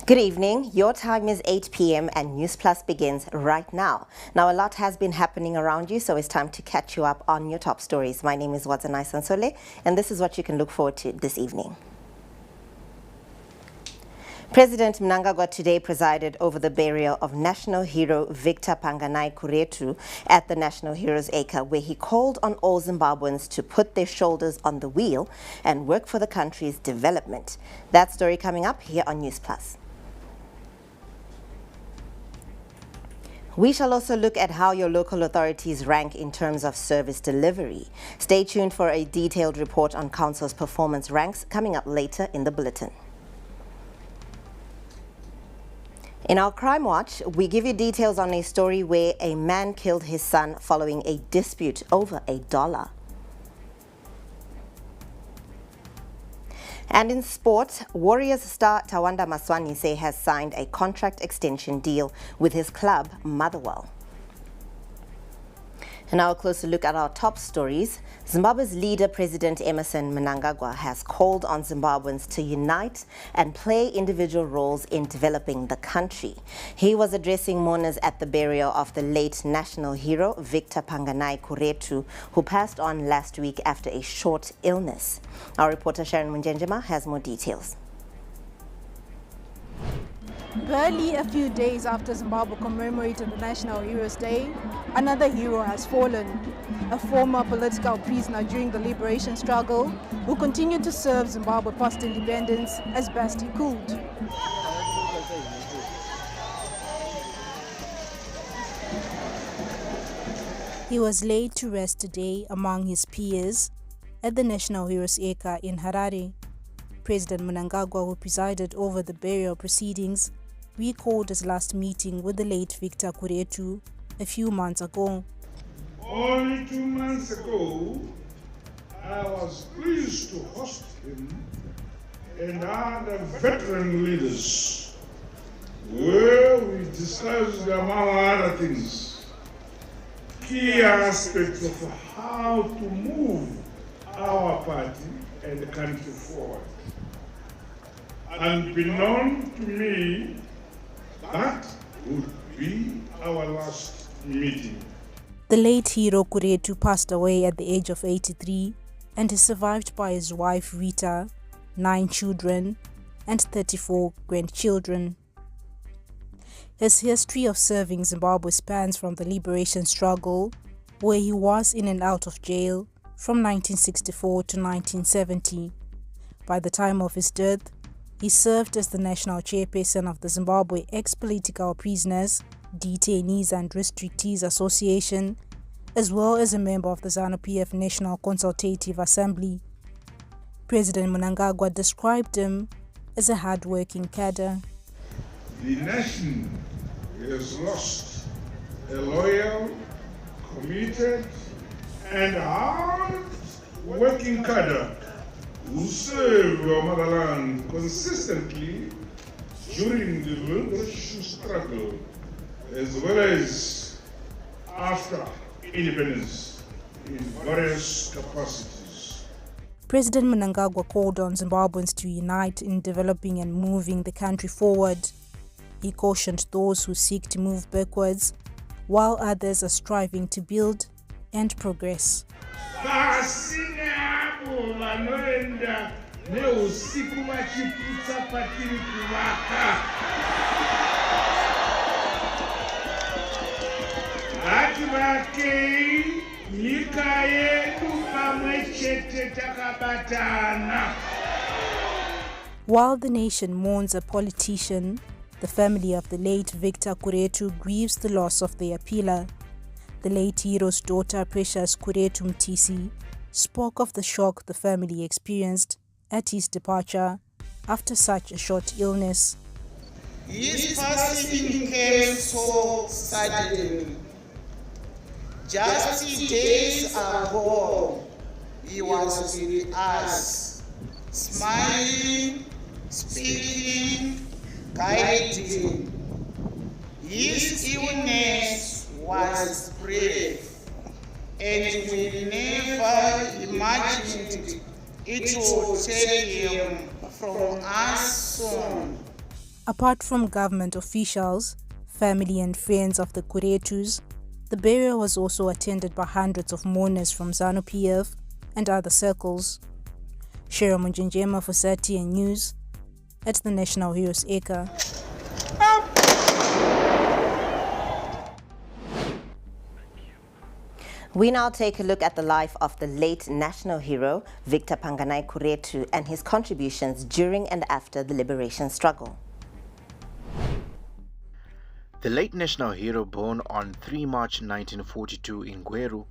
Good evening. Your time is 8 p.m. and Newsplus begins right now. Now, a lot has been happening around you, so it's time to catch you up on your top stories. My name is Wadzanai Sansole, and this is what you can look forward to this evening. President Mnangagwa today presided over the burial of national hero Victor Panganai Kuretu at the National Heroes Acre, where he called on all Zimbabweans to put their shoulders on the wheel and work for the country's development. That story coming up here on Newsplus. We shall also look at how your local authorities rank in terms of service delivery. Stay tuned for a detailed report on Council's performance ranks coming up later in the bulletin. In our Crime Watch, we give you details on a story where a man killed his son following a dispute over $1. And in sport, Warriors star Tawanda Maswanise has signed a contract extension deal with his club, Motherwell. And now a closer look at our top stories. Zimbabwe's leader, President Emmerson Mnangagwa, has called on Zimbabweans to unite and play individual roles in developing the country. He was addressing mourners at the burial of the late national hero, Victor Panganai Kuretu, who passed on last week after a short illness. Our reporter Sharon Munjenjema has more details. Barely a few days after Zimbabwe commemorated the National Heroes Day, another hero has fallen. A former political prisoner during the liberation struggle who continued to serve Zimbabwe post-independence as best he could. He was laid to rest today among his peers at the National Heroes Acre in Harare. President Mnangagwa, who presided over the burial proceedings, recalled his last meeting with the late Victor Kuretu a few months ago. Only 2 months ago, I was pleased to host him and other veteran leaders, where we discussed, among other things, key aspects of how to move our party and the country forward. Unbeknown to me, that would be our last meeting. The late hero Kuretu passed away at the age of 83 and is survived by his wife Rita, 9 children, and 34 grandchildren. His history of serving Zimbabwe spans from the liberation struggle, where he was in and out of jail from 1964 to 1970. By the time of his death, he served as the national chairperson of the Zimbabwe Ex-Political Prisoners, Detainees and Restrictees Association, as well as a member of the ZANU-PF National Consultative Assembly. President Mnangagwa described him as a hard-working cadre. The nation has lost a loyal, committed, and hard-working cadre who served our motherland consistently during the liberation struggle, as well as after independence in various capacities. President Mnangagwa called on Zimbabweans to unite in developing and moving the country forward. He cautioned those who seek to move backwards, while others are striving to build and progress. While the nation mourns a politician, the family of the late Victor Kuretu grieves the loss of their pillar. The late hero's daughter, Precious Kuretu Mtisi, spoke of the shock the family experienced at his departure after such a short illness. His passing came so suddenly. Just days ago, he was with us, smiling, speaking, guiding. His illness was brief, and we never imagined it would take him from us soon. Apart from government officials, family and friends of the Kuretus, the burial was also attended by hundreds of mourners from ZANU-PF and other circles. Shera Munjenjema for SATN News at the National Heroes Acre. We now take a look at the life of the late national hero, Victor Panganay Kuretu, and his contributions during and after the liberation struggle. The late national hero, born on 3 March 1942 in Gweru,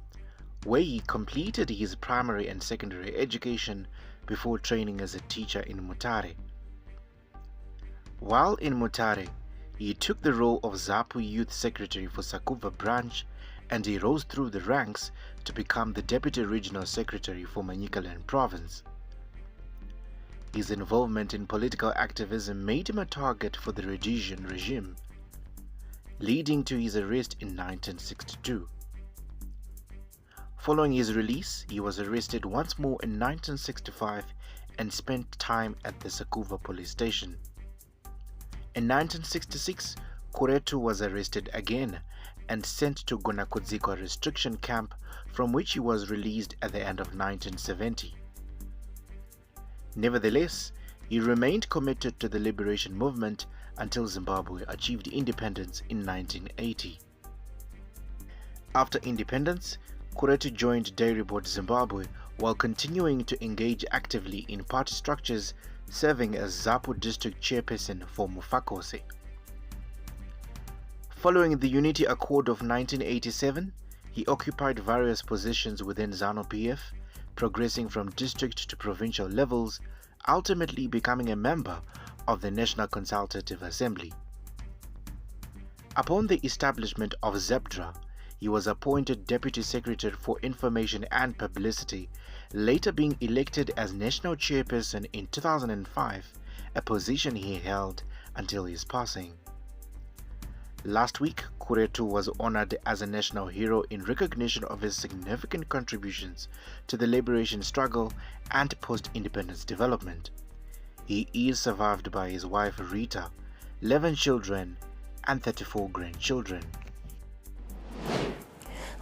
where he completed his primary and secondary education before training as a teacher in Mutare. While in Mutare, he took the role of ZAPU Youth Secretary for Sakuva branch, and he rose through the ranks to become the Deputy Regional Secretary for Manicaland Province. His involvement in political activism made him a target for the Rhodesian regime, leading to his arrest in 1962. Following his release, he was arrested once more in 1965 and spent time at the Sakuva police station. In 1966, Kuretu was arrested again and sent to Gonakudzikwa restriction camp, from which he was released at the end of 1970. Nevertheless, he remained committed to the liberation movement until Zimbabwe achieved independence in 1980. After independence, Kuretu joined Dairy Board Zimbabwe while continuing to engage actively in party structures, serving as ZAPU district chairperson for Mufakose. Following the Unity Accord of 1987, he occupied various positions within ZANU-PF, progressing from district to provincial levels, ultimately becoming a member of the National Consultative Assembly. Upon the establishment of ZEPDRA, he was appointed Deputy Secretary for Information and Publicity, later being elected as National Chairperson in 2005, a position he held until his passing. Last week, Kuretu was honored as a national hero in recognition of his significant contributions to the liberation struggle and post-independence development. He is survived by his wife Rita, 11 children and 34 grandchildren.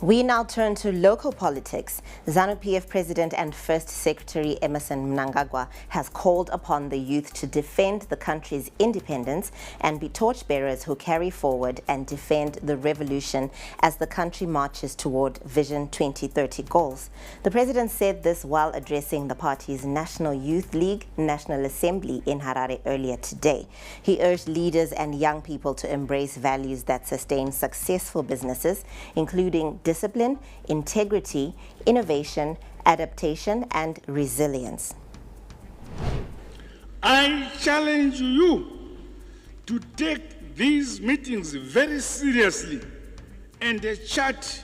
We now turn to local politics. ZANU-PF President and First Secretary Emmerson Mnangagwa has called upon the youth to defend the country's independence and be torchbearers who carry forward and defend the revolution as the country marches toward Vision 2030 goals. The President said this while addressing the party's National Youth League National Assembly in Harare earlier today. He urged leaders and young people to embrace values that sustain successful businesses, including discipline, integrity, innovation, adaptation, and resilience. I challenge you to take these meetings very seriously and chart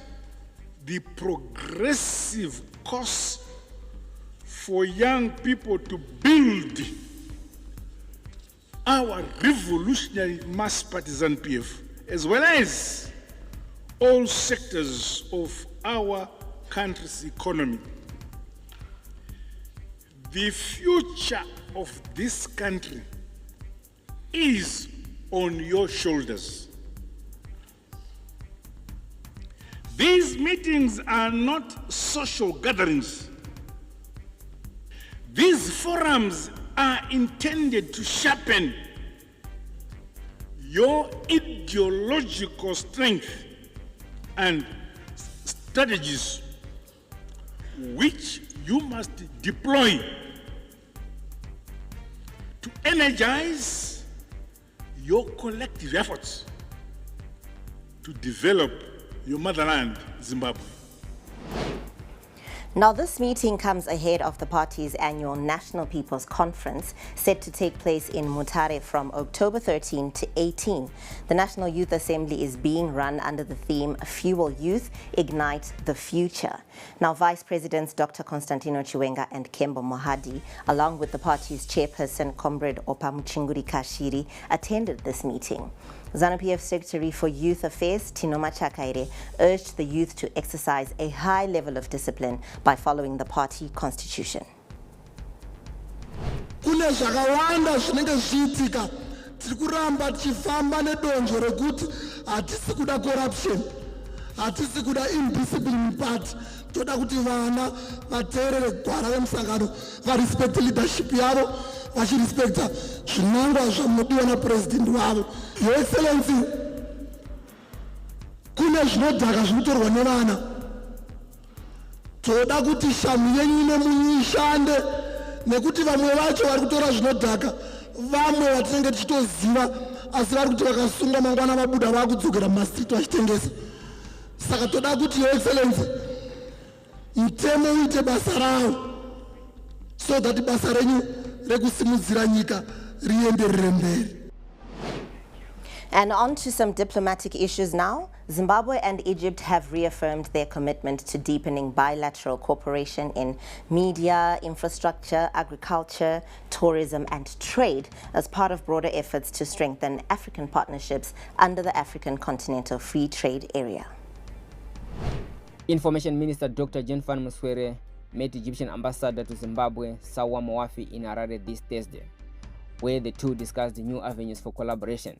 the progressive course for young people to build our revolutionary mass partisan PF, as well as all sectors of our country's economy. The future of this country is on your shoulders. These meetings are not social gatherings. These forums are intended to sharpen your ideological strength and strategies, which you must deploy to energize your collective efforts to develop your motherland, Zimbabwe. Now, this meeting comes ahead of the party's annual National People's Conference, set to take place in Mutare from October 13 to 18. The National Youth Assembly is being run under the theme Fuel Youth, Ignite the Future. Now, Vice Presidents Dr. Constantino Chiwenga and Kembo Mohadi, along with the party's chairperson, Comrade Opamuchinguri Kashiri, attended this meeting. ZANU-PF Secretary for Youth Affairs, Tinoma Chakaire, urged the youth to exercise a high level of discipline by following the party constitution. Kune zvakawanda zvinenge zviitika tikuramba tichifamba nedonzvo rekuti hatisi kuda corruption, hatisi kuda indiscipline, but toda kuti vana vateerere gwara remusangano, varespect leadership yavo, vachirespecta zvinangwa zvamunodiwa napresident wavo. Your Excellency, kune zvinodhaka zvinotorwa nevana. Toda kuti shamu yenyu nemunyu ishande, nekuti vamwe vacho vari kutora zvinodhaka, vamwe vatinenge tichitoziva asi vari kuti vakasungwa mangwana vabuda vakudzokera mumastriti vachitengesa. Saka toda kuti Your Excellency, mutemo uite basa rawo, so that basa renyu rekusimudzira nyika rienderere mberi. And on to some diplomatic issues now. Zimbabwe and Egypt have reaffirmed their commitment to deepening bilateral cooperation in media, infrastructure, agriculture, tourism and trade as part of broader efforts to strengthen African partnerships under the African Continental Free Trade Area. Information Minister Dr. Jennifer Muswere met Egyptian Ambassador to Zimbabwe, Sawa Moafi, in Harare this Thursday, where the two discussed new avenues for collaboration.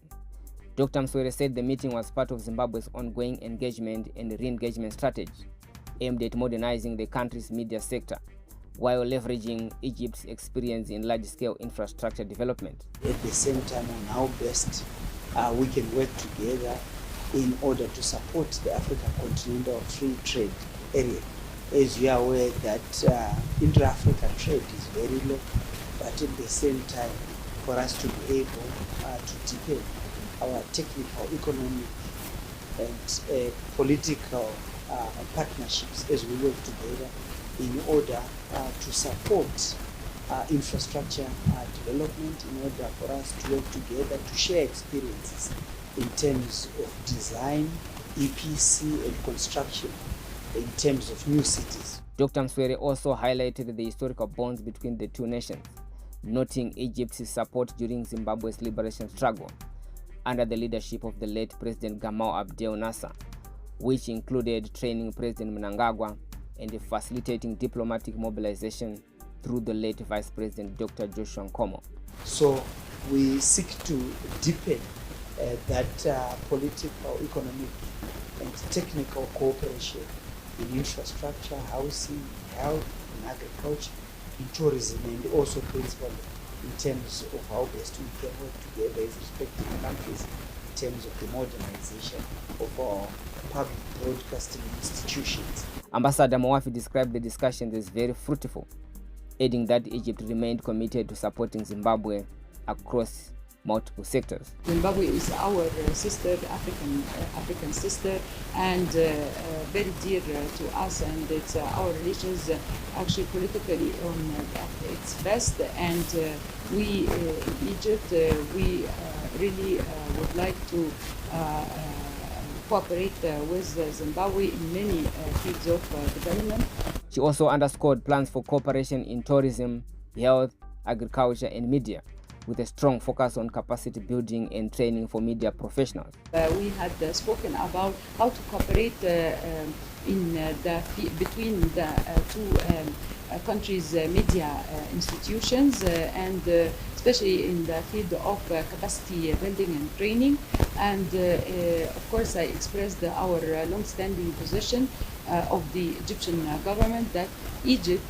Dr. Muswere said the meeting was part of Zimbabwe's ongoing engagement and re-engagement strategy aimed at modernizing the country's media sector while leveraging Egypt's experience in large-scale infrastructure development. At the same time, on how best we can work together in order to support the African Continental Free Trade Area. As you are aware that intra-African trade is very low, but at the same time, for us to be able to deepen our technical, economic and political partnerships as we work together in order to support infrastructure development, in order for us to work together to share experiences in terms of design, EPC and construction, in terms of new cities. Dr. Muswere also highlighted the historical bonds between the two nations, noting Egypt's support during Zimbabwe's liberation struggle under the leadership of the late President Gamal Abdel Nasser, which included training President Mnangagwa and facilitating diplomatic mobilization through the late Vice President Dr. Joshua Nkomo. So we seek to deepen that political, economic and technical cooperation in infrastructure, housing, health and agriculture, in tourism, and also principally in terms of how best we can work together as respective countries in terms of the modernization of our public broadcasting institutions. Ambassador Moafi described the discussions as very fruitful, adding that Egypt remained committed to supporting Zimbabwe across multiple sectors. Zimbabwe is our sister, African sister, and very dear to us, and it's our relations actually politically on its best. And we, Egypt, we really would like to cooperate with Zimbabwe in many fields of development. She also underscored plans for cooperation in tourism, health, agriculture, and media, with a strong focus on capacity building and training for media professionals. We had spoken about how to cooperate between the two countries' media institutions, and especially in the field of capacity building and training. And of course, I expressed our long-standing position of the Egyptian government that Egypt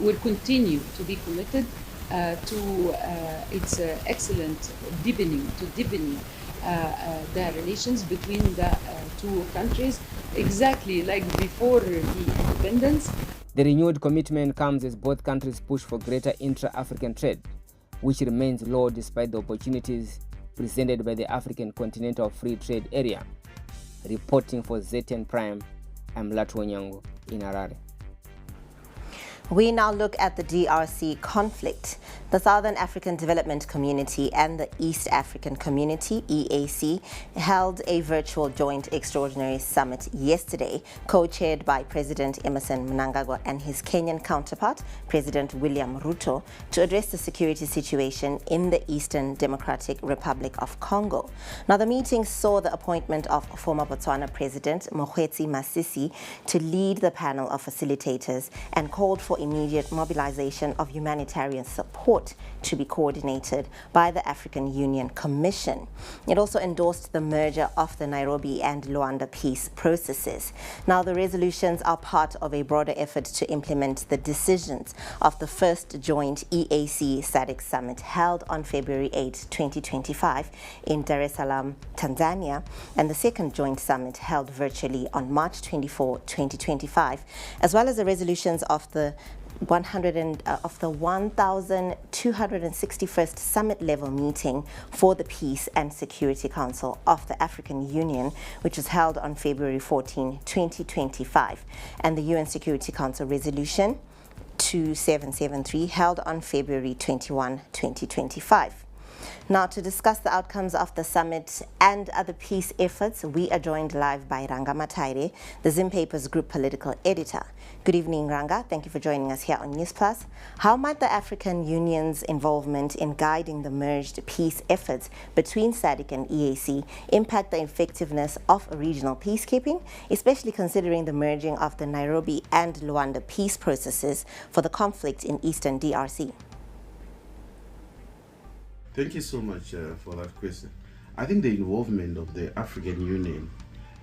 will continue to be committed to its excellent deepening the relations between the two countries, exactly like before the independence. The renewed commitment comes as both countries push for greater intra-African trade, which remains low despite the opportunities presented by the African Continental Free Trade Area. Reporting for ZN Prime, I'm Latu Onyango in Harare. We now look at the DRC conflict. The Southern African Development Community and the East African Community, EAC, held a virtual joint extraordinary summit yesterday, co-chaired by President Emmerson Mnangagwa and his Kenyan counterpart, President William Ruto, to address the security situation in the Eastern Democratic Republic of Congo. Now, the meeting saw the appointment of former Botswana President Mokgweetsi Masisi to lead the panel of facilitators and called for immediate mobilization of humanitarian support to be coordinated by the African Union Commission. It also endorsed the merger of the Nairobi and Luanda peace processes. Now, the resolutions are part of a broader effort to implement the decisions of the first joint EAC SADC summit held on February 8, 2025 in Dar es Salaam, Tanzania, and the second joint summit held virtually on March 24, 2025, as well as the resolutions of the 1261st summit level meeting for the Peace and Security Council of the African Union, which was held on February 14, 2025, and the UN Security Council resolution 2773 held on February 21, 2025. Now, to discuss the outcomes of the summit and other peace efforts, we are joined live by Ranga Mataire, the Zim Papers Group Political Editor. Good evening, Ranga. Thank you for joining us here on Newsplus. How might the African Union's involvement in guiding the merged peace efforts between SADC and EAC impact the effectiveness of regional peacekeeping, especially considering the merging of the Nairobi and Luanda peace processes for the conflict in eastern DRC? Thank you so much for that question. I think the involvement of the African Union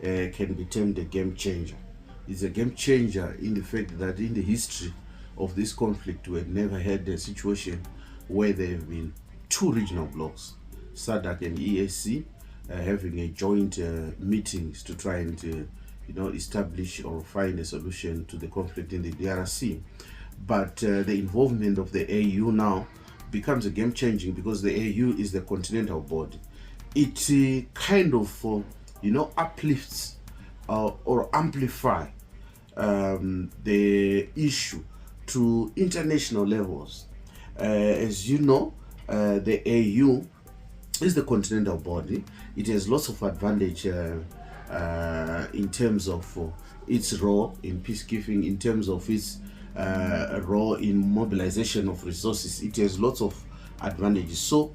can be termed a game changer. It's a game changer in the fact that in the history of this conflict, we have never had a situation where there have been two regional blocs, SADC and EAC, having a joint meetings to try and establish or find a solution to the conflict in the DRC. But the involvement of the AU now becomes a game changing because the AU is the continental body. It kind of uplifts or amplify the issue to international levels. As you know, the AU is the continental body. It has lots of advantage in terms of its role in peacekeeping, in terms of its role in mobilization of resources. It has lots of advantages. So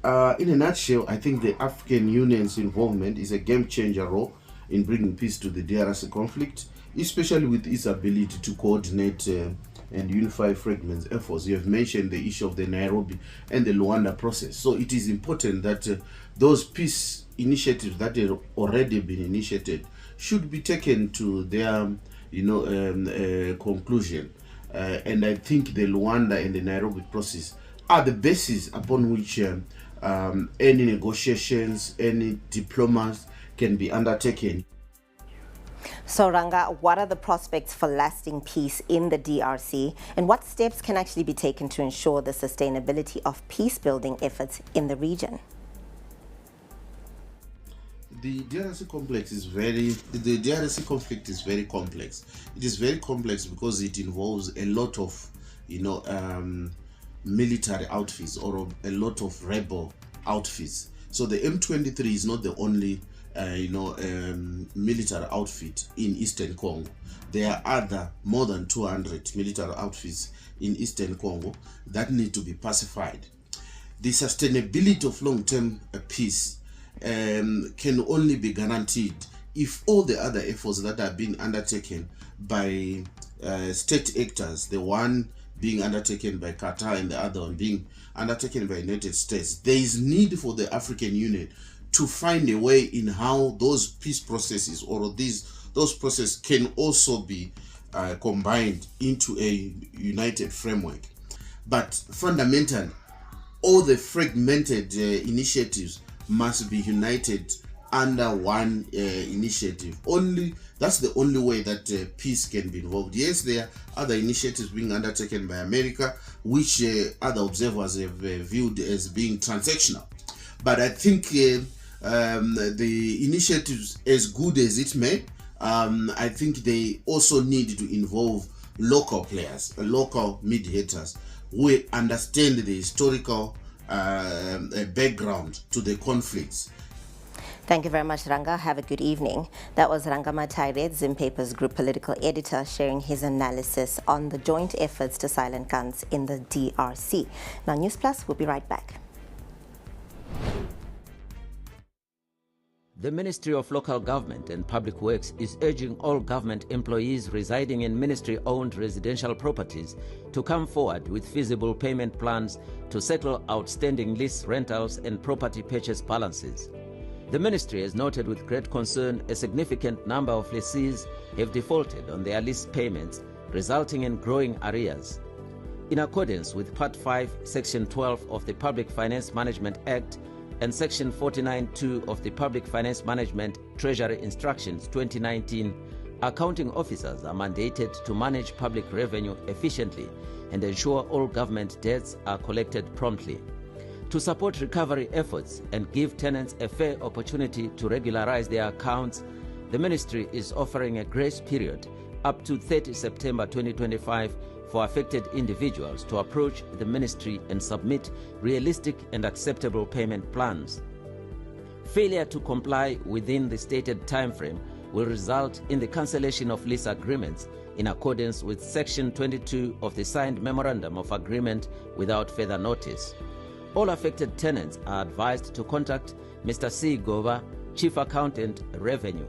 in a nutshell, I think the African Union's involvement is a game changer role in bringing peace to the DRC conflict, especially with its ability to coordinate and unify fragments efforts. You have mentioned the issue of the Nairobi and the Luanda process. So it is important that those peace initiatives that have already been initiated should be taken to their conclusion. And I think the Luanda and the Nairobi process are the basis upon which any negotiations, any diplomas can be undertaken. So, Ranga, what are the prospects for lasting peace in the DRC, and what steps can actually be taken to ensure the sustainability of peace-building efforts in the region? The DRC conflict is very complex. It is very complex because it involves a lot of, military outfits or a lot of rebel outfits. So the M23 is not the only, military outfit in Eastern Congo. There are other more than 200 military outfits in Eastern Congo that need to be pacified. The sustainability of long-term peace can only be guaranteed if all the other efforts that are being undertaken by state actors, the one being undertaken by Qatar and the other one being undertaken by the United States, there is need for the African Union to find a way in how those peace processes or those processes can also be combined into a united framework. But fundamentally, all the fragmented initiatives must be united under one initiative. That's the only way that peace can be involved. Yes, there are other initiatives being undertaken by America, which other observers have viewed as being transactional. But I think the initiatives, as good as it may, I think they also need to involve local players, local mediators who understand the historical background to the conflicts. Thank you very much, Ranga. Have a good evening. That was Ranga Mataire, Zim Papers Group Political Editor, sharing his analysis on the joint efforts to silence guns in the DRC. Now, Newsplus will be right back. The Ministry of Local Government and Public Works is urging all government employees residing in ministry-owned residential properties to come forward with feasible payment plans to settle outstanding lease rentals and property purchase balances. The ministry has noted with great concern a significant number of lessees have defaulted on their lease payments, resulting in growing arrears. In accordance with Part 5, Section 12 of the Public Finance Management Act and Section 49(2) of the Public Finance Management Treasury Instructions 2019, accounting officers are mandated to manage public revenue efficiently and ensure all government debts are collected promptly. To support recovery efforts and give tenants a fair opportunity to regularize their accounts, the ministry is offering a grace period up to 30 September 2025 for affected individuals to approach the ministry and submit realistic and acceptable payment plans. Failure to comply within the stated timeframe will result in the cancellation of lease agreements in accordance with Section 22 of the signed Memorandum of Agreement without further notice. All affected tenants are advised to contact Mr. C. Gova, Chief Accountant, Revenue,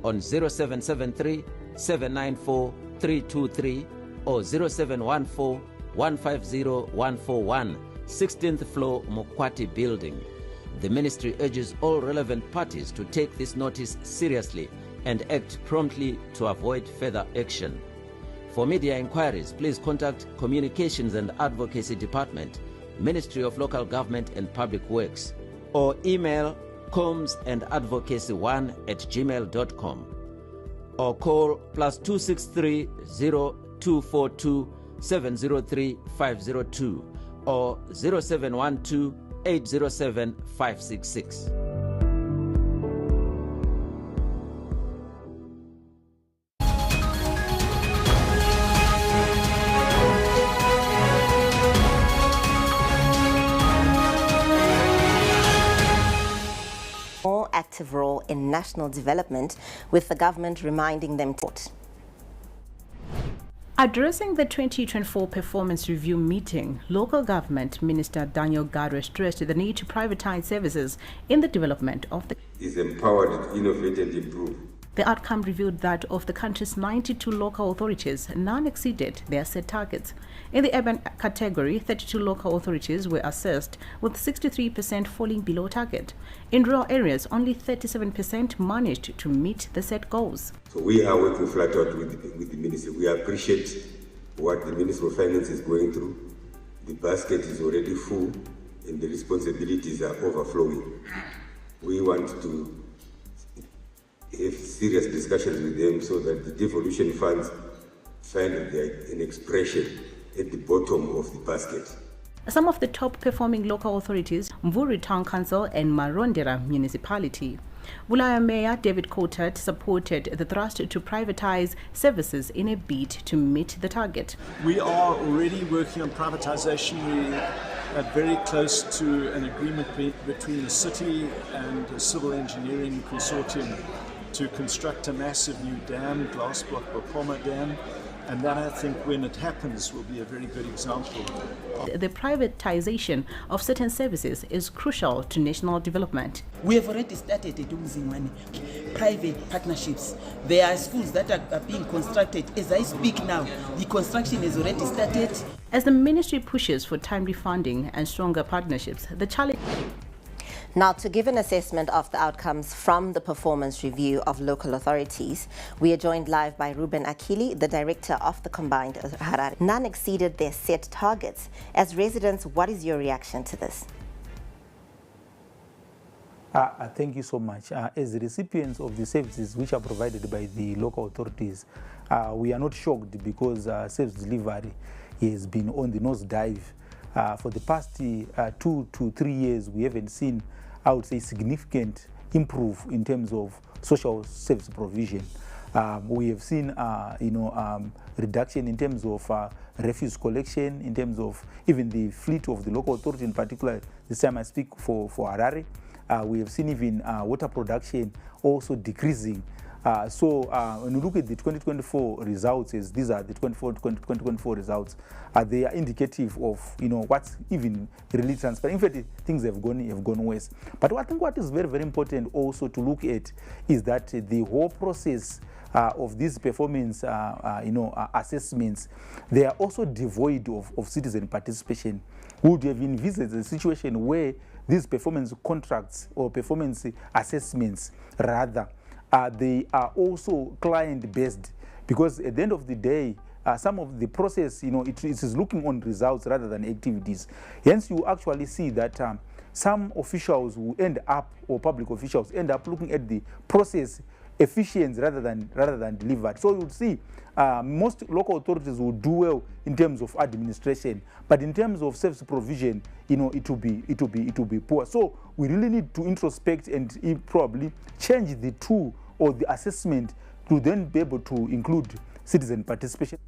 on 0773 794 323 or 0714 150 141, 16th floor, Mokwati Building. The ministry urges all relevant parties to take this notice seriously and act promptly to avoid further action. For media inquiries, please contact Communications and Advocacy Department, Ministry of Local Government and Public Works, or email comsandadvocacy1@gmail.com, or call +263 0242 703 502 or 0712 807 566. More active role in national development, with the government reminding them to. Addressing the 2024 Performance Review meeting, Local Government Minister Daniel Gadwe stressed the need to privatize services in the development of the is empowered, innovate and improve. The outcome revealed that of the country's 92 local authorities, none exceeded their set targets. In the urban category, 32 local authorities were assessed, with 63% falling below target. In rural areas, only 37% managed to meet the set goals. So we are working flat out with the ministry. We appreciate what the Ministry of Finance is going through. The basket is already full and the responsibilities are overflowing. We want to have serious discussions with them so that the devolution funds find an expression at the bottom of the basket. Some of the top performing local authorities, Mvuri Town Council and Marondera Municipality. Bulaya Mayor David Coulthard supported the thrust to privatize services in a bid to meet the target. We are already working on privatization. We are very close to an agreement between the city and a civil engineering consortium to construct a massive new dam, glass block Bapoma Dam, and that, I think, when it happens, will be a very good example. The privatization of certain services is crucial to national development. We have already started using money, private partnerships. There are schools that are being constructed. As I speak now, the construction has already started. As the ministry pushes for timely funding and stronger partnerships, the challenge... Now, to give an assessment of the outcomes from the performance review of local authorities, we are joined live by Ruben Akili, the director of the combined Harare. None exceeded their set targets. As residents, what is your reaction to this? Thank you so much. As recipients of the services which are provided by the local authorities, we are not shocked because service delivery has been on the nosedive. For the past 2 to 3 years, we haven't seen, I would say, significant improve in terms of social service provision. We have seen, reduction in terms of refuse collection, in terms of even the fleet of the local authority, in particular. This time I speak for Harare. We have seen even water production also decreasing When you look at the 2024 results, as these are the 2024 results, they are indicative of what's even really transparent. In fact, things have gone worse. But I think what is very, very important also to look at is that the whole process of these performance assessments, they are also devoid of citizen participation. We would have envisaged a situation where these performance contracts or performance assessments rather they are also client-based, because at the end of the day, some of the process, it is looking on results rather than activities. Hence, you actually see that some officials will end up, or public officials end up looking at the process efficiency rather than delivered. So you would see most local authorities will do well in terms of administration, but in terms of service provision, it will be poor. So we really need to introspect and probably change the tool or the assessment to then be able to include citizen participation.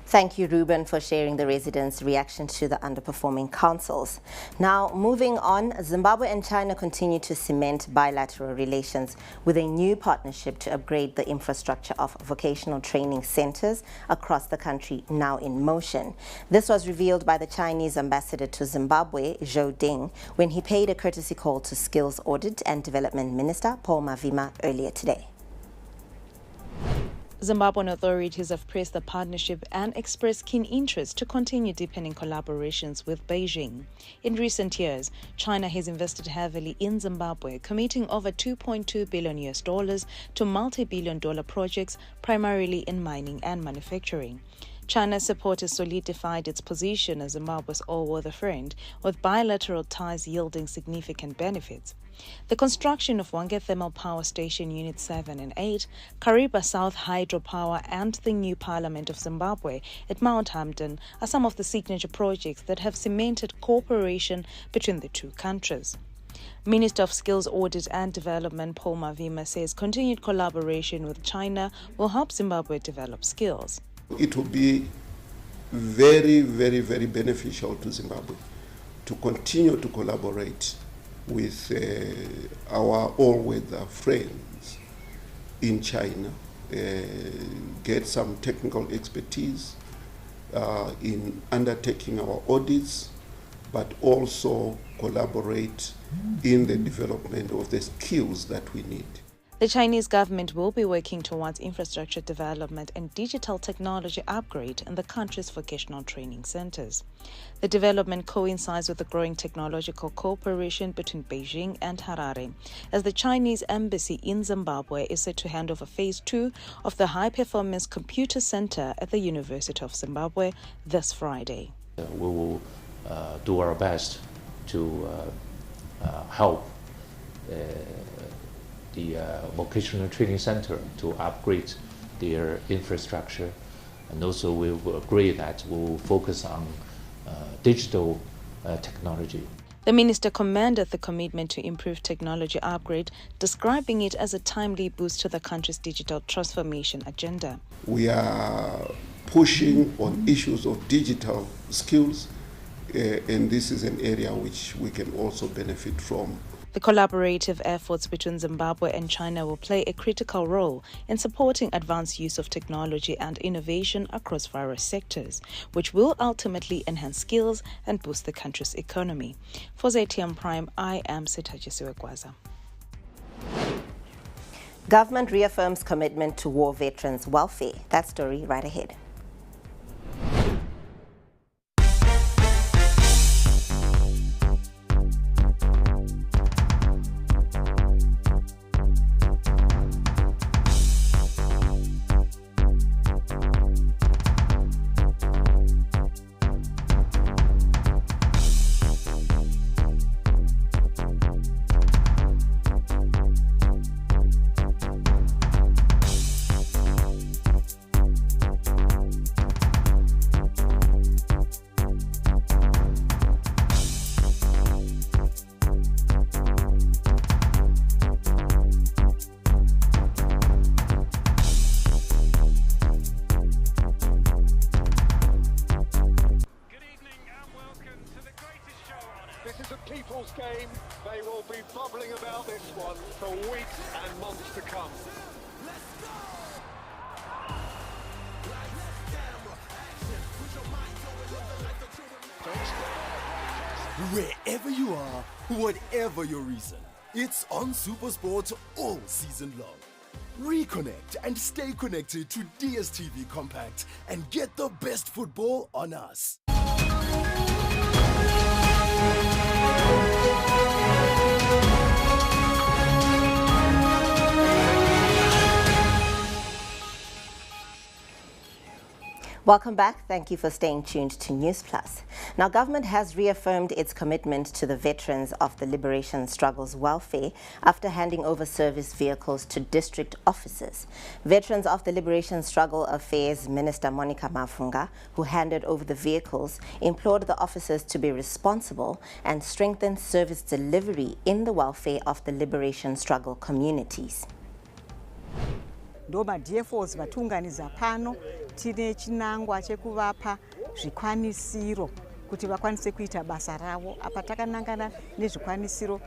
Thank you, Ruben, for sharing the residents' reaction to the underperforming councils. Now, moving on, Zimbabwe and China continue to cement bilateral relations with a new partnership to upgrade the infrastructure of vocational training centers across the country, now in motion. This was revealed by the Chinese ambassador to Zimbabwe, Zhou Ding, when he paid a courtesy call to Skills Audit and Development Minister Paul Mavima earlier today. Zimbabwean authorities have praised the partnership and expressed keen interest to continue deepening collaborations with Beijing. In recent years, China has invested heavily in Zimbabwe, committing over $2.2 billion to multi-billion-dollar projects, primarily in mining and manufacturing. China's support has solidified its position as Zimbabwe's all-weather friend, with bilateral ties yielding significant benefits. The construction of Hwange Thermal Power Station Unit 7 and 8, Kariba South Hydropower and the new Parliament of Zimbabwe at Mount Hampton are some of the signature projects that have cemented cooperation between the two countries. Minister of Skills Audit and Development Paul Mavima says continued collaboration with China will help Zimbabwe develop skills. It will be very, very, very beneficial to Zimbabwe to continue to collaborate with our all-weather friends in China, get some technical expertise in undertaking our audits, but also collaborate in the development of the skills that we need. The Chinese government will be working towards infrastructure development and digital technology upgrade in the country's vocational training centers. The development coincides with the growing technological cooperation between Beijing and Harare, as the Chinese embassy in Zimbabwe is set to hand over Phase 2 of the high-performance computer center at the University of Zimbabwe this Friday. We will do our best to help the vocational training center to upgrade their infrastructure, and also we will agree that we will focus on digital technology. The minister commended the commitment to improve technology upgrade, describing it as a timely boost to the country's digital transformation agenda. We are pushing on issues of digital skills, and this is an area which we can also benefit from. The collaborative efforts between Zimbabwe and China will play a critical role in supporting advanced use of technology and innovation across various sectors, which will ultimately enhance skills and boost the country's economy. For ZTM Prime, I am Sitajisiwe Gwaza. Government reaffirms commitment to war veterans' welfare. That story right ahead. people's game. They will be bubbling about this one for weeks and months to come. Wherever you are, whatever your reason, it's on SuperSport all season long. Reconnect and stay connected to DSTV Compact and get the best football on us. Welcome back. Thank you for staying tuned to Newsplus. Now, government has reaffirmed its commitment to the veterans of the liberation struggle's welfare after handing over service vehicles to district officers. Veterans of the Liberation Struggle Affairs Minister Monica Mafunga, who handed over the vehicles, implored the officers to be responsible and strengthen service delivery in the welfare of the liberation struggle communities. Ndoma DFOs vatunganiza pano tine chinangwa chekuvapa zvikwanisiro kuti vakwanise kuita basa ravo. Apa takanangana nezvikwanisiro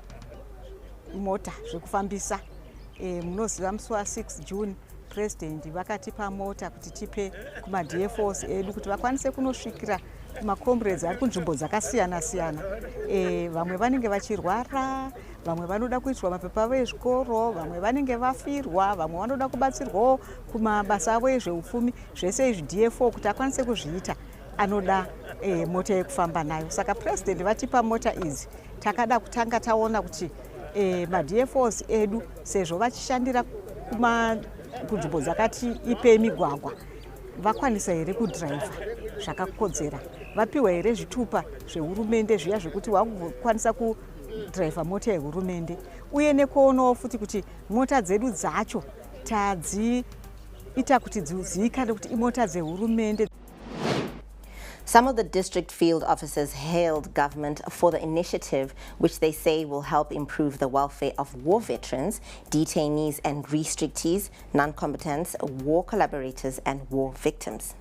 mota zvekufambisa. Munoziva musi wa6 June President vakatipa mota kuti tipe kuma DFOs edu kuti vakwanise kunosvikira kuma comrades ari kunzvimbo dzakasiyana siyana. Vamwe vanenge vachirwara, vamwe vanoda kuitwa mapepa avo ezvikoro, vamwe vanenge vafirwa, vamwe vanoda kubatsirwawo kumabasa avo ezveupfumi. Zvese izvi DFO kuti akwanise kuzviita anoda mota yekufamba nayo. Saka President vatipa mota idzi takada kutanga taona kuti ma-DFOs edu sezvo vachishandira kunzvimbo dzakati ipe migwagwa vakwanisa here kudhiraivha zvakakodzera, vapiwa here zvitupa zvehurumende zviya zvekuti vakwanisa kudhiraivha mota yehurumende, uye nekuonawo futi kuti mota dzedu dzacho tadziita kuti dzizivikanwe kuti imota dzehurumende. Some of the district field officers hailed government for the initiative, which they say will help improve the welfare of war veterans, detainees and restrictees, non-combatants, war collaborators and war victims.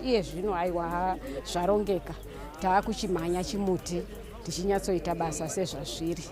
Yes, aiwa zvarongeka taakuchimhanya chimuti tichinyatsoita basa sezvazviri.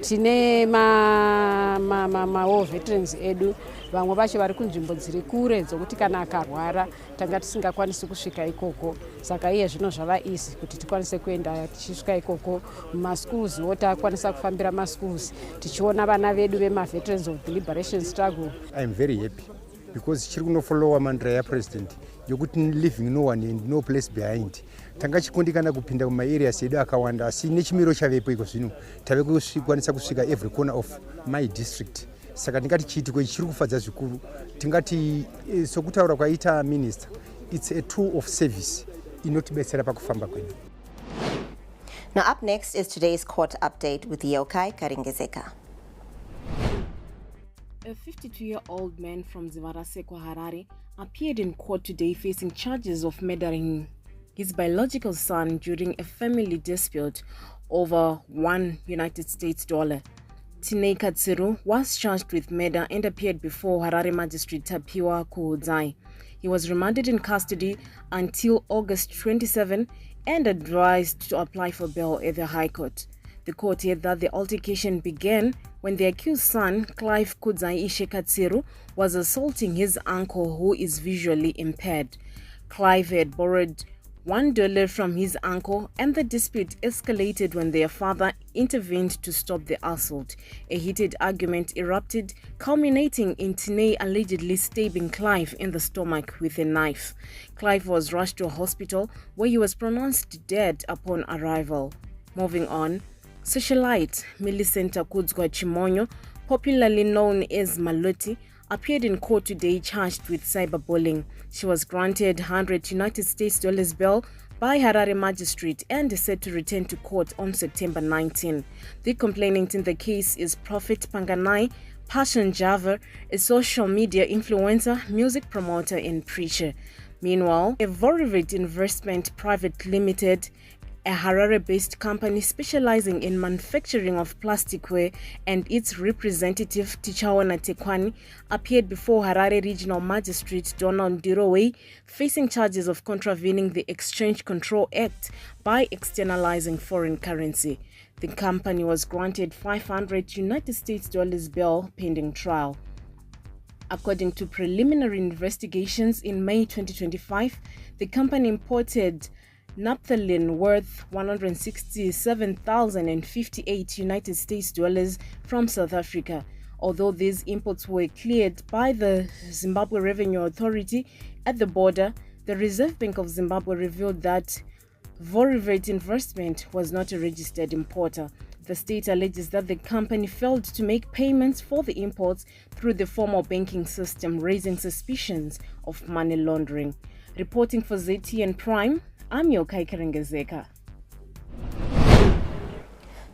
Tine war veterans edu vamwe vacho vari kunzvimbo dziri kure dzokuti kana akarwara tanga tisingakwanisi kusvika ikoko, saka iye zvino zvava easy kuti tikwanise kuenda tichisvika ikoko. Mumaschools wo takwanisa kufambira maschools tichiona vana vedu vema-veterans of the liberation struggle. I am very happy because chiri kunofollowa mandira yapresident yokuti leaving no one and no place behind. Tanga chikundikana kupinda kuma-areas edu akawanda, asi nechimiro chavepo iko zvino tave kukwanisa kusvika every corner of my district. Saka tingati chiitiko chiri kufadza zvikuru. Tingati sokutaura kwaita minister, it's a tool of service inotibetsera pakufamba kwedu. Now up next is today's court update with Yokai Karingezeka. A 52-year-old man from Zivarasekwa, Harare, appeared in court today facing charges of murdering his biological son during a family dispute over $1 United States. Tinei Katsiru was charged with murder and appeared before Harare Magistrate Tapiwa Kuhudzai. He was remanded in custody until August 27 and advised to apply for bail at the High Court. The court said that the altercation began when the accused son, Clive Kudzai Ishe Katsiru, was assaulting his uncle who is visually impaired. Clive had borrowed $1 from his uncle, and the dispute escalated when their father intervened to stop the assault. A heated argument erupted, culminating in Tinei allegedly stabbing Clive in the stomach with a knife. Clive was rushed to a hospital where he was pronounced dead upon arrival. Moving on, socialite Millicenta Kudzwa Chimonyo, popularly known as Maloti, appeared in court today charged with cyberbullying. She was granted $100 United States bail by Harare magistrate and is set to return to court on September 19. The complainant in the case is Prophet Panganai Passion Java, a social media influencer, music promoter and preacher. Meanwhile, a Vorivit Investment Private Limited a Harare-based company specializing in manufacturing of plasticware, and its representative Tichaona Tekwani appeared before Harare Regional Magistrate Donald Diroway, facing charges of contravening the Exchange Control Act by externalizing foreign currency. The company was granted $500 bail pending trial. According to preliminary investigations, in May 2025, the company imported naphthalene worth $167,058 from South Africa. Although these imports were cleared by the Zimbabwe Revenue Authority at the border, the Reserve Bank of Zimbabwe revealed that Vorivet Investment was not a registered importer. The state alleges that the company failed to make payments for the imports through the formal banking system, raising suspicions of money laundering. Reporting for ZTN Prime, I'm Yokai Kerengezeka.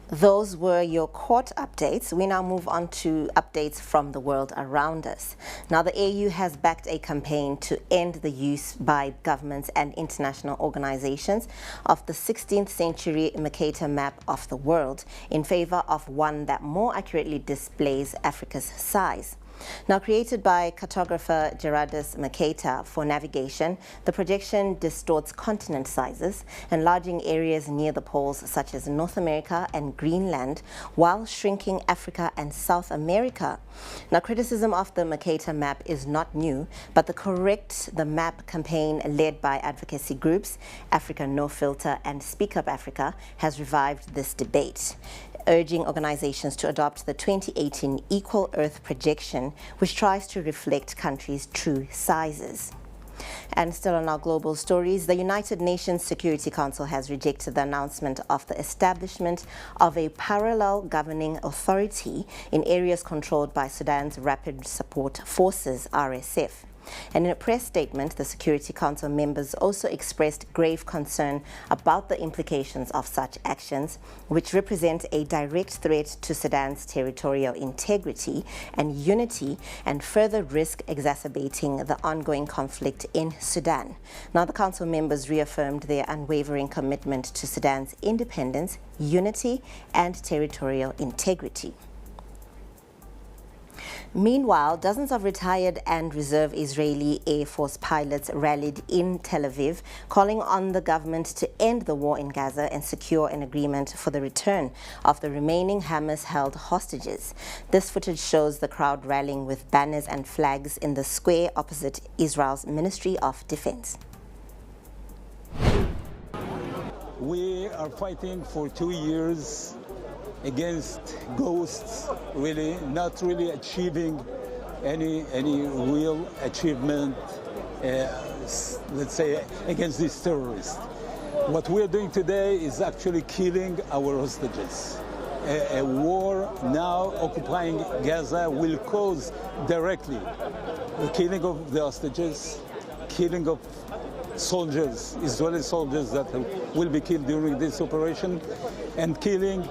Those were your court updates. We now move on to updates from the world around us. Now, the AU has backed a campaign to end the use by governments and international organizations of the 16th century Mercator map of the world in favor of one that more accurately displays Africa's size. Now, created by cartographer Gerardus Mercator for navigation, the projection distorts continent sizes, enlarging areas near the poles such as North America and Greenland, while shrinking Africa and South America. Now, criticism of the Mercator map is not new, but the Correct the Map campaign led by advocacy groups, Africa No Filter and Speak Up Africa, has revived this debate, urging organizations to adopt the 2018 Equal Earth projection, which tries to reflect countries' true sizes. And still on our global stories, the United Nations Security Council has rejected the announcement of the establishment of a parallel governing authority in areas controlled by Sudan's Rapid Support Forces, RSF. And in a press statement, the Security Council members also expressed grave concern about the implications of such actions, which represent a direct threat to Sudan's territorial integrity and unity and further risk exacerbating the ongoing conflict in Sudan. Now, the Council members reaffirmed their unwavering commitment to Sudan's independence, unity, and territorial integrity. Meanwhile, dozens of retired and reserve Israeli Air Force pilots rallied in Tel Aviv, calling on the government to end the war in Gaza and secure an agreement for the return of the remaining Hamas-held hostages. This footage shows the crowd rallying with banners and flags in the square opposite Israel's Ministry of Defense. We are fighting for 2 years against ghosts, really, not really achieving any real achievement, let's say, against these terrorists. What we're doing today is actually killing our hostages. A war now occupying Gaza will cause directly the killing of the hostages, killing of soldiers, Israeli soldiers that will be killed during this operation, and killing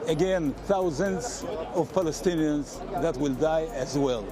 again thousands of Palestinians that will die as well.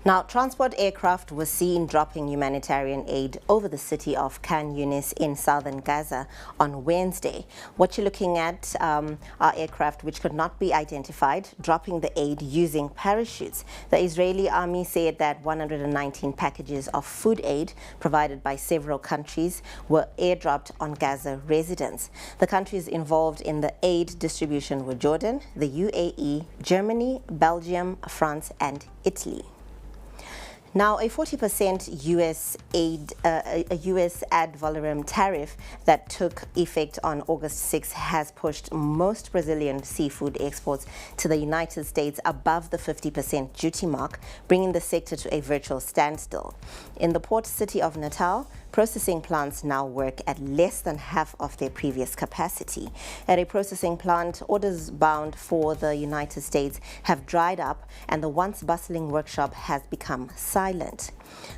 Now, transport aircraft were seen dropping humanitarian aid over the city of Khan Yunis in southern Gaza on Wednesday. What you're looking at are aircraft which could not be identified, dropping the aid using parachutes. The Israeli army said that 119 packages of food aid provided by several countries were airdropped on Gaza residents. The countries involved in the aid distribution were Jordan, the UAE, Germany, Belgium, France, and Italy. Now, a 40% U.S. ad valorem tariff that took effect on August 6 has pushed most Brazilian seafood exports to the United States above the 50% duty mark, bringing the sector to a virtual standstill. In the port city of Natal, processing plants now work at less than half of their previous capacity. At a processing plant, orders bound for the United States have dried up, and the once bustling workshop has become silent.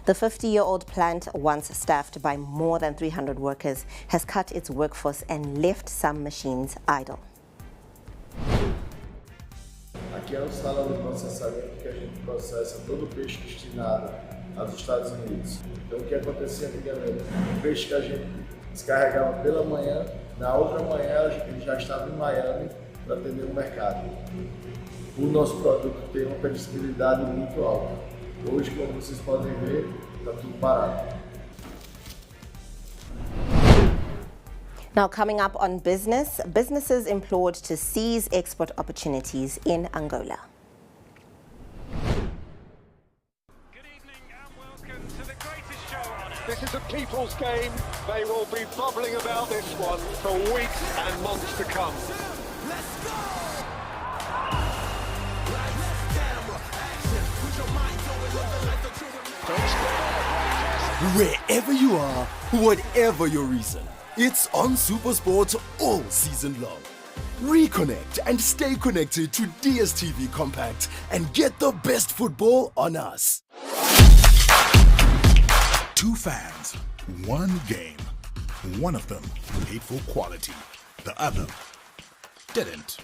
The 50-year-old plant, once staffed by more than 300 workers, has cut its workforce and left some machines idle. Aqui é a sala de processamento que a gente processa todo o peixe destinado aos Estados Unidos. Então o que acontecia antigamente? O peixe que a gente descarregava pela manhã, na outra manhã ele já estava em Miami para atender o mercado. O nosso produto tem uma perecibilidade muito alta. Hoje, como vocês podem ver, está tudo parado. Now, coming up on business, businesses implored to seize export opportunities in Angola. This is a people's game. They will be bubbling about this one for weeks and months to come. Wherever you are, whatever your reason, it's on SuperSport all season long. Reconnect and stay connected to DSTV Compact and get the best football on us. Two fans, one game. One of them paid for quality, the other didn't.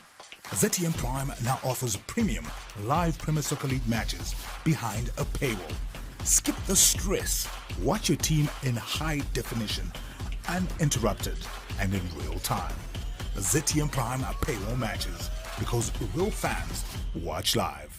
ZTM Prime now offers premium live Premier Soccer League matches behind a paywall. Skip the stress. Watch your team in high definition, uninterrupted and in real time. ZTM Prime are paywall matches because real fans watch live.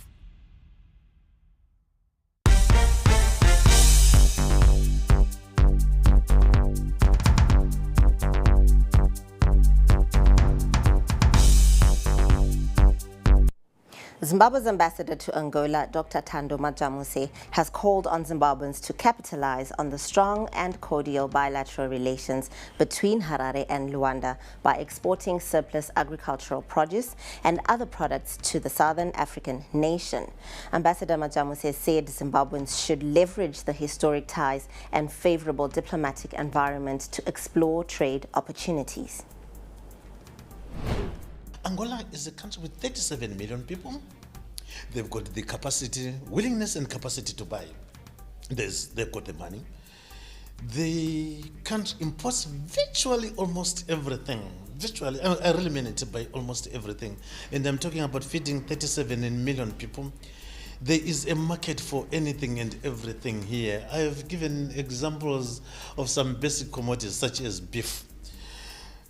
Zimbabwe's ambassador to Angola, Dr. Thando Majamuse, has called on Zimbabweans to capitalize on the strong and cordial bilateral relations between Harare and Luanda by exporting surplus agricultural produce and other products to the Southern African nation. Ambassador Majamuse said Zimbabweans should leverage the historic ties and favorable diplomatic environment to explore trade opportunities. Angola is a country with 37 million people. They've got the capacity, willingness and capacity to buy. They've got the money. The country imports virtually almost everything. Virtually, I really mean it, by almost everything. And I'm talking about feeding 37 million people. There is a market for anything and everything here. I have given examples of some basic commodities such as beef.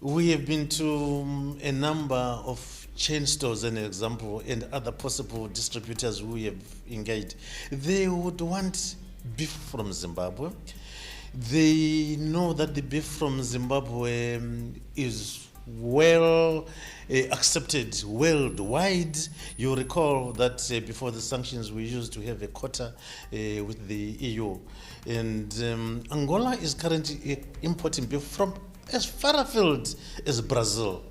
We have been to a number of chain stores, an example, and other possible distributors we have engaged. They would want beef from Zimbabwe. They know that the beef from Zimbabwe is well accepted worldwide. You recall that before the sanctions we used to have a quota with the EU. And Angola is currently importing beef from as far afield as Brazil.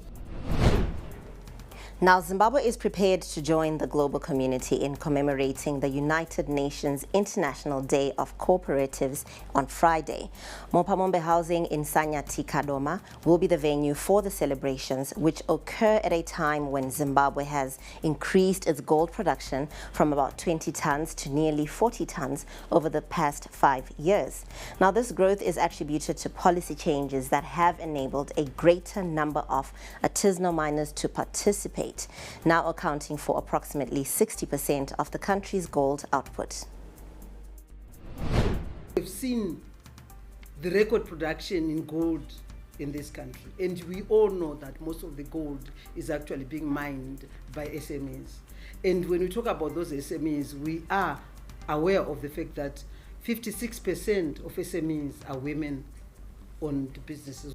Now, Zimbabwe is prepared to join the global community in commemorating the United Nations International Day of Cooperatives on Friday. Mopamombe Housing in Sanyati, Kadoma will be the venue for the celebrations, which occur at a time when Zimbabwe has increased its gold production from about 20 tons to nearly 40 tons over the past 5 years. Now, this growth is attributed to policy changes that have enabled a greater number of artisanal miners to participate, now accounting for approximately 60% of the country's gold output. We've seen the record production in gold in this country, and we all know that most of the gold is actually being mined by SMEs. And when we talk about those SMEs, we are aware of the fact that 56% of SMEs are women-owned businesses.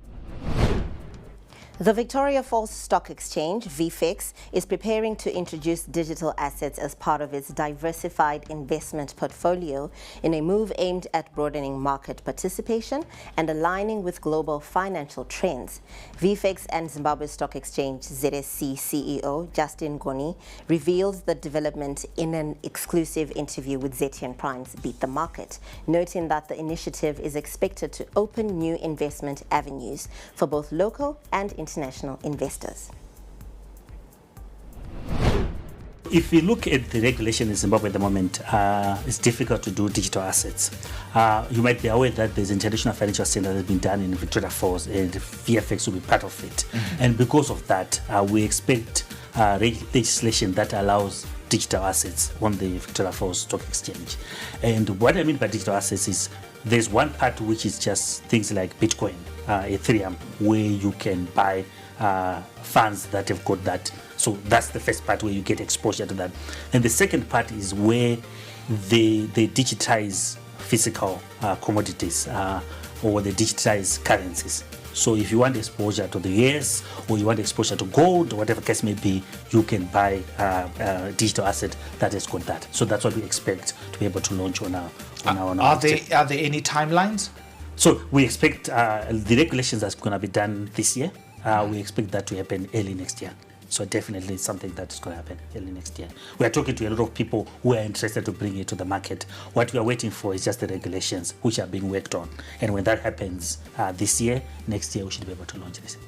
The Victoria Falls Stock Exchange, VFEX, is preparing to introduce digital assets as part of its diversified investment portfolio in a move aimed at broadening market participation and aligning with global financial trends. VFEX and Zimbabwe Stock Exchange ZSC CEO Justin Goni revealed the development in an exclusive interview with ZTN Prime's Beat the Market, noting that the initiative is expected to open new investment avenues for both local and international investors. If we look at the regulation in Zimbabwe at the moment, it's difficult to do digital assets. You might be aware that there's an international financial center that's been done in Victoria Falls, and VFX will be part of it. And because of that, we expect legislation that allows digital assets on the Victoria Falls Stock Exchange. And what I mean by digital assets is there's one part which is just things like Bitcoin, Ethereum, where you can buy funds that have got that. So that's the first part where you get exposure to that. And the second part is where they digitize physical commodities or they digitize currencies. So if you want exposure to the US or you want exposure to gold or whatever case may be, you can buy a digital asset that has got that. So that's what we expect to be able to launch on our Are there any timelines? So we expect the regulations that's going to be done this year. We expect that to happen early next year. So definitely something that's going to happen early next year. We are talking to a lot of people who are interested to bring it to the market. What we are waiting for is just the regulations which are being worked on. And when that happens this year, next year we should be able to launch this.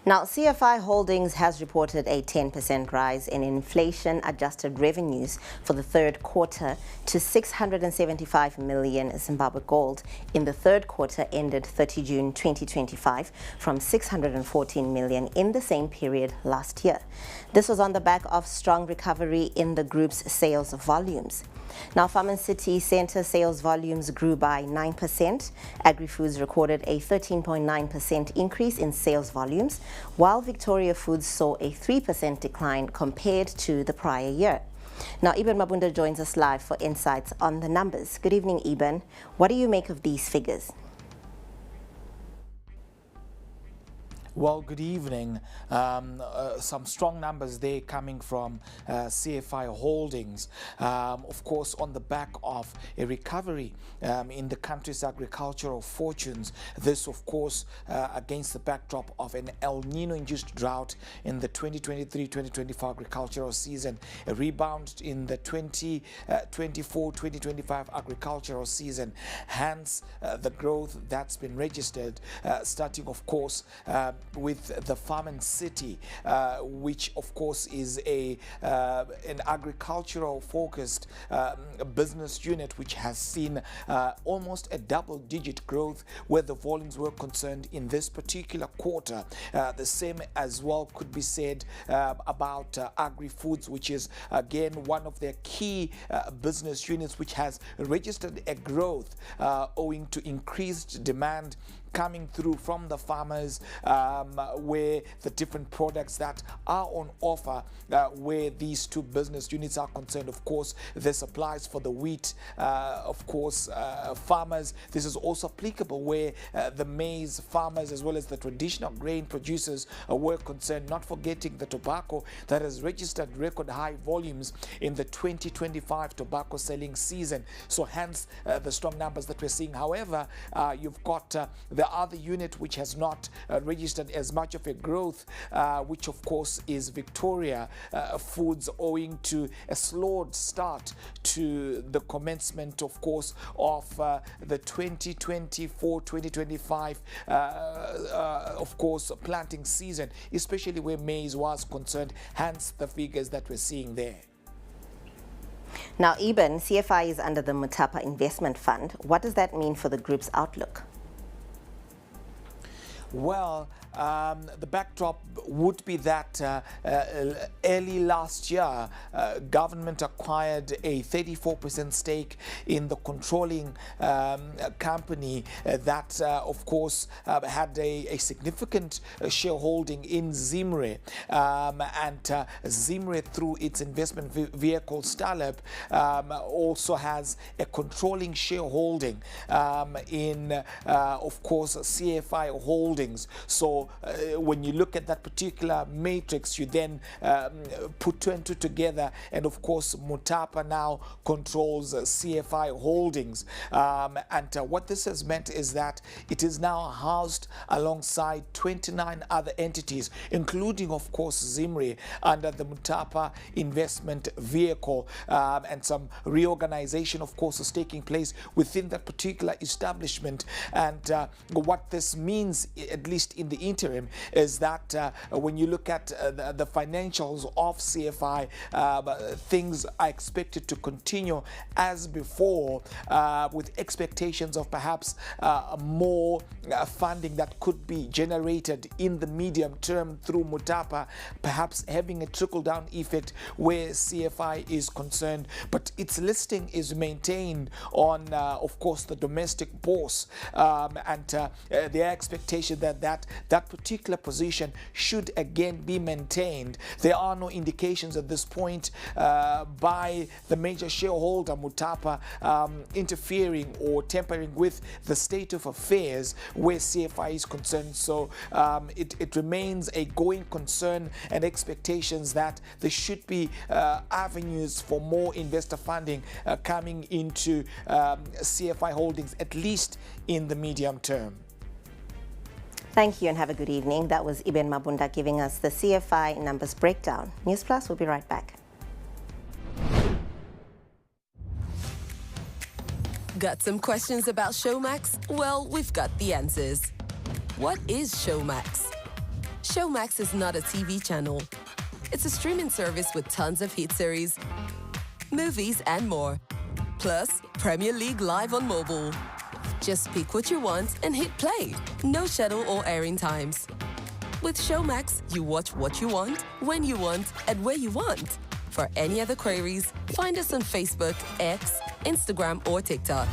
Now, CFI Holdings has reported a 10% rise in inflation-adjusted revenues for the third quarter to 675 million Zimbabwe gold in the third quarter ended 30 June 2025 from 614 million in the same period last year. This was on the back of strong recovery in the group's sales volumes. Now, Farm City Centre sales volumes grew by 9%. Agri-Foods recorded a 13.9% increase in sales volumes, while Victoria Foods saw a 3% decline compared to the prior year. Now, Eben Mabunda joins us live for insights on the numbers. Good evening, Eben. What do you make of these figures? Well, good evening. Some strong numbers there coming from CFI Holdings, of course, on the back of a recovery in the country's agricultural fortunes. This, of course, against the backdrop of an El Nino-induced drought in the 2023-2024 agricultural season, a rebound in the 2024-2025 agricultural season, hence the growth that's been registered, starting, of course, with the Farm and City, which of course is an agricultural focused business unit which has seen almost a double-digit growth where the volumes were concerned in this particular quarter. The same as well could be said about Agri-Foods, which is again one of their key business units which has registered a growth owing to increased demand coming through from the farmers, where the different products that are on offer, where these two business units are concerned. Of course, this applies for the wheat, of course, farmers. This is also applicable where the maize farmers as well as the traditional grain producers were concerned, not forgetting the tobacco that has registered record high volumes in the 2025 tobacco selling season. So hence the strong numbers that we're seeing. However, you've got the other unit which has not registered as much of a growth, which of course is Victoria Foods, owing to a slowed start to the commencement, of course, of the 2024-2025 of course planting season, especially where maize was concerned, hence the figures that we're seeing there. Now, Eben, CFI is under the Mutapa Investment Fund. What does that mean for the group's outlook? Well, the backdrop would be that early last year, government acquired a 34% stake in the controlling company that, of course, had a significant shareholding in Zimre. And Zimre, through its investment vehicle Starlab, also has a controlling shareholding in, of course, CFI Holdings. So when you look at that particular matrix, you then put two and two together, and of course Mutapa now controls CFI Holdings, and what this has meant is that it is now housed alongside 29 other entities, including of course Zimri, under the Mutapa investment vehicle, and some reorganization of course is taking place within that particular establishment. And what this means, at least in the interim is that when you look at the financials of CFI, things are expected to continue as before, with expectations of perhaps more funding that could be generated in the medium term through Mutapa, perhaps having a trickle-down effect where CFI is concerned. But its listing is maintained on, of course, the domestic bourse, and the expectation that particular position should again be maintained. There are no indications at this point by the major shareholder Mutapa interfering or tampering with the state of affairs where CFI is concerned. So it remains a going concern and expectations that there should be avenues for more investor funding coming into CFI Holdings, at least in the medium term. Thank you and have a good evening. That was Iben Mabunda giving us the CFI numbers breakdown. Newsplus will be right back. Got some questions about Showmax? Well, we've got the answers. What is Showmax? Showmax is not a TV channel. It's a streaming service with tons of hit series, movies and more. Plus, Premier League live on mobile. Just pick what you want and hit play. No schedule or airing times. With Showmax, you watch what you want, when you want, and where you want. For any other queries, find us on Facebook, X, Instagram, or TikTok.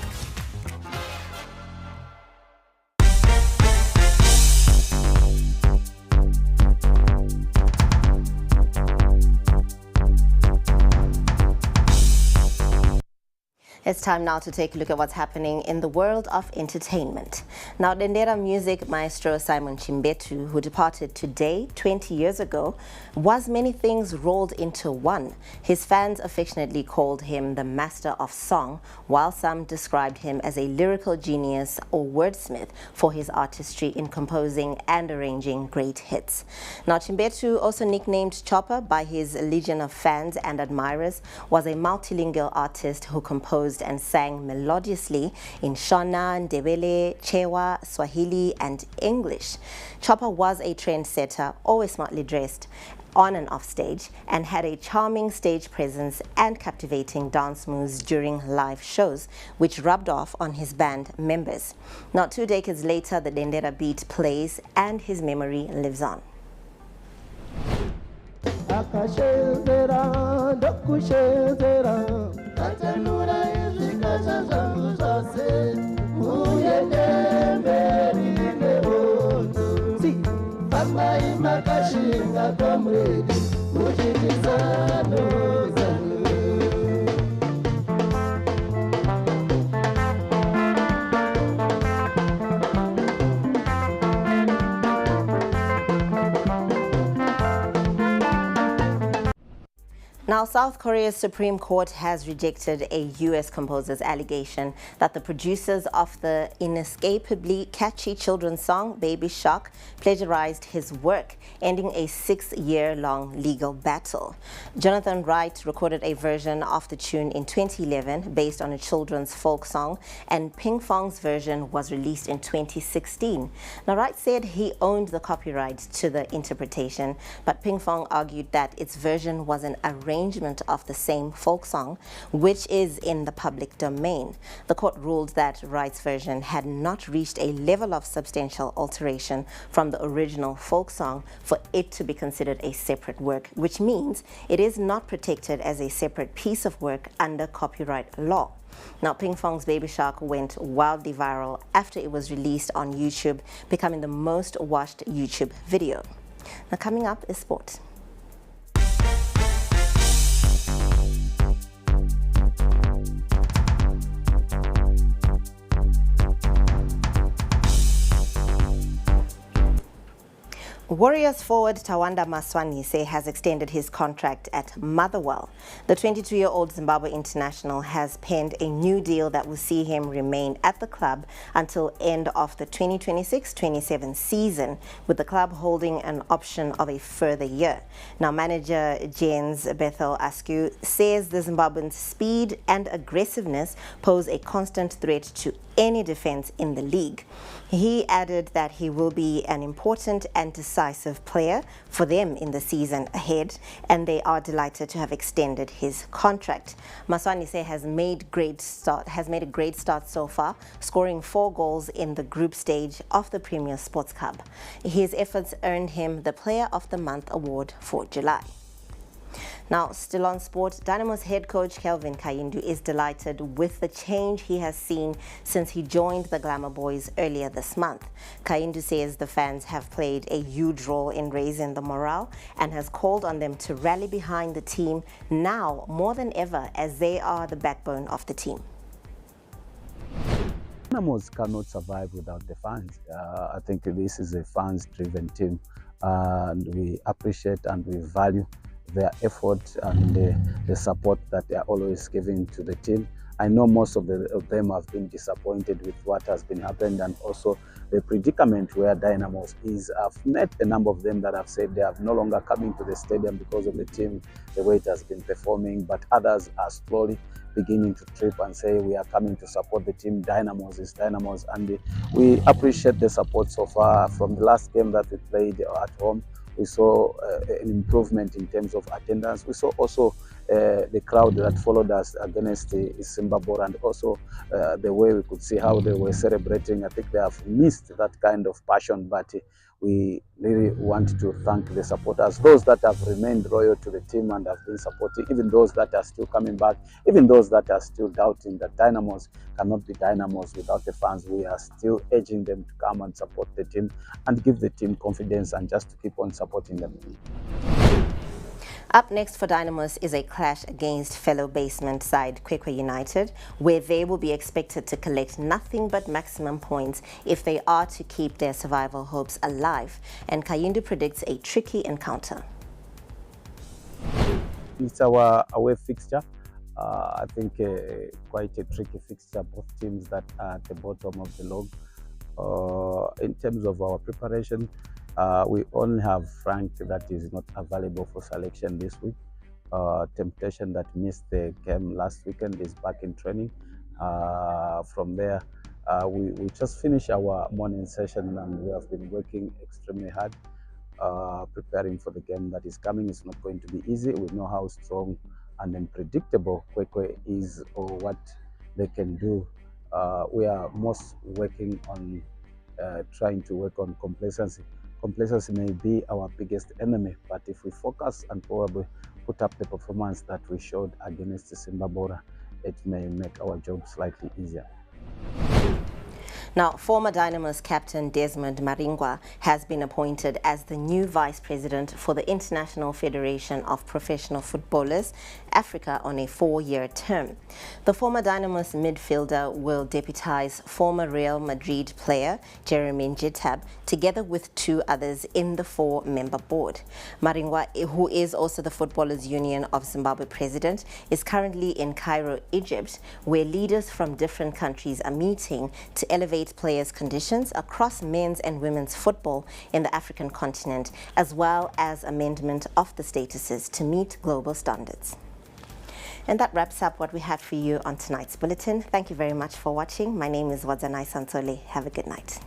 It's time now to take a look at what's happening in the world of entertainment. Now, Dendera music maestro Simon Chimbetu, who departed today, 20 years ago, was many things rolled into one. His fans affectionately called him the master of song, while some described him as a lyrical genius or wordsmith for his artistry in composing and arranging great hits. Now, Chimbetu, also nicknamed Chopper by his legion of fans and admirers, was a multilingual artist who composed and sang melodiously in Shona, Ndebele, Chewa, Swahili, and English. Chopper was a trendsetter, always smartly dressed on and off stage, and had a charming stage presence and captivating dance moves during live shows, which rubbed off on his band members. Not 2 decades later, the Dendera beat plays and his memory lives on. Now, South Korea's Supreme Court has rejected a U.S. composer's allegation that the producers of the inescapably catchy children's song Baby Shark plagiarized his work, ending a 6-year-long legal battle. Jonathan Wright recorded a version of the tune in 2011 based on a children's folk song, and Ping Fong's version was released in 2016. Now, Wright said he owned the copyright to the interpretation, but Ping Fong argued that its version was an arrangement of the same folk song, which is in the public domain. The court ruled that Wright's version had not reached a level of substantial alteration from the original folk song for it to be considered a separate work, which means it is not protected as a separate piece of work under copyright law. Now, Ping Fong's Baby Shark went wildly viral after it was released on YouTube, becoming the most watched YouTube video. Now, coming up is sport. Warriors forward Tawanda Maswanise has extended his contract at Motherwell. The 22-year-old Zimbabwe international has penned a new deal that will see him remain at the club until end of the 2026-27 season, with the club holding an option of a further year. Now, manager Jens Bethel Askew says the Zimbabwean's speed and aggressiveness pose a constant threat to any defense in the league. He added that he will be an important and decisive player for them in the season ahead, and they are delighted to have extended his contract. Maswanise has made a great start so far, scoring 4 goals in the group stage of the Premier Sports Cup. His efforts earned him the Player of the Month award for July. Now, still on sport, Dynamo's head coach Kelvin Kayindu is delighted with the change he has seen since he joined the Glamour Boys earlier this month. Kayindu says the fans have played a huge role in raising the morale and has called on them to rally behind the team now more than ever, as they are the backbone of the team. Dynamos cannot survive without the fans. I think this is a fans-driven team, and we appreciate and we value their effort and the support that they are always giving to the team. I know most of them have been disappointed with what has been happened, and also the predicament where Dynamos is. I've met a number of them that have said they are no longer coming to the stadium because of the team, the way it has been performing, but others are slowly beginning to trip and say we are coming to support the team. Dynamos is Dynamos, and we appreciate the support so far. From the last game that we played at home, we saw an improvement in terms of attendance. We saw also the crowd that followed us against the Zimbabwe, and also the way we could see how they were celebrating. I think they have missed that kind of passion, but we really want to thank the supporters, those that have remained loyal to the team and have been supporting, even those that are still coming back, even those that are still doubting that Dynamos cannot be Dynamos without the fans. We are still urging them to come and support the team and give the team confidence and just to keep on supporting them. Up next for Dynamos is a clash against fellow basement side Kwekwe United, where they will be expected to collect nothing but maximum points if they are to keep their survival hopes alive. And Kayindu predicts a tricky encounter. It's our away fixture. I think quite a tricky fixture, both teams that are at the bottom of the log. In terms of our preparation, we only have Frank that is not available for selection this week. Temptation that missed the game last weekend is back in training. From there, we just finished our morning session and we have been working extremely hard, preparing for the game that is coming. It's not going to be easy. We know how strong and unpredictable Kwekwe is or what they can do. We are most working on trying to work on complacency. Complacency may be our biggest enemy, but if we focus and probably put up the performance that we showed against the Zimbabwe, it may make our job slightly easier. Now, former Dynamos captain Desmond Maringwa has been appointed as the new vice president for the International Federation of Professional Footballers, Africa, on a 4-year term. The former Dynamos midfielder will deputize former Real Madrid player Jeremy Njitab, together with 2 others in the 4-member board. Maringwa, who is also the Footballers Union of Zimbabwe president, is currently in Cairo, Egypt, where leaders from different countries are meeting to elevate players' conditions across men's and women's football in the African continent, as well as amendment of the statuses to meet global standards. And that wraps up what we have for you on tonight's bulletin. Thank you very much for watching. My name is Wadzanai Santole. Have a good night.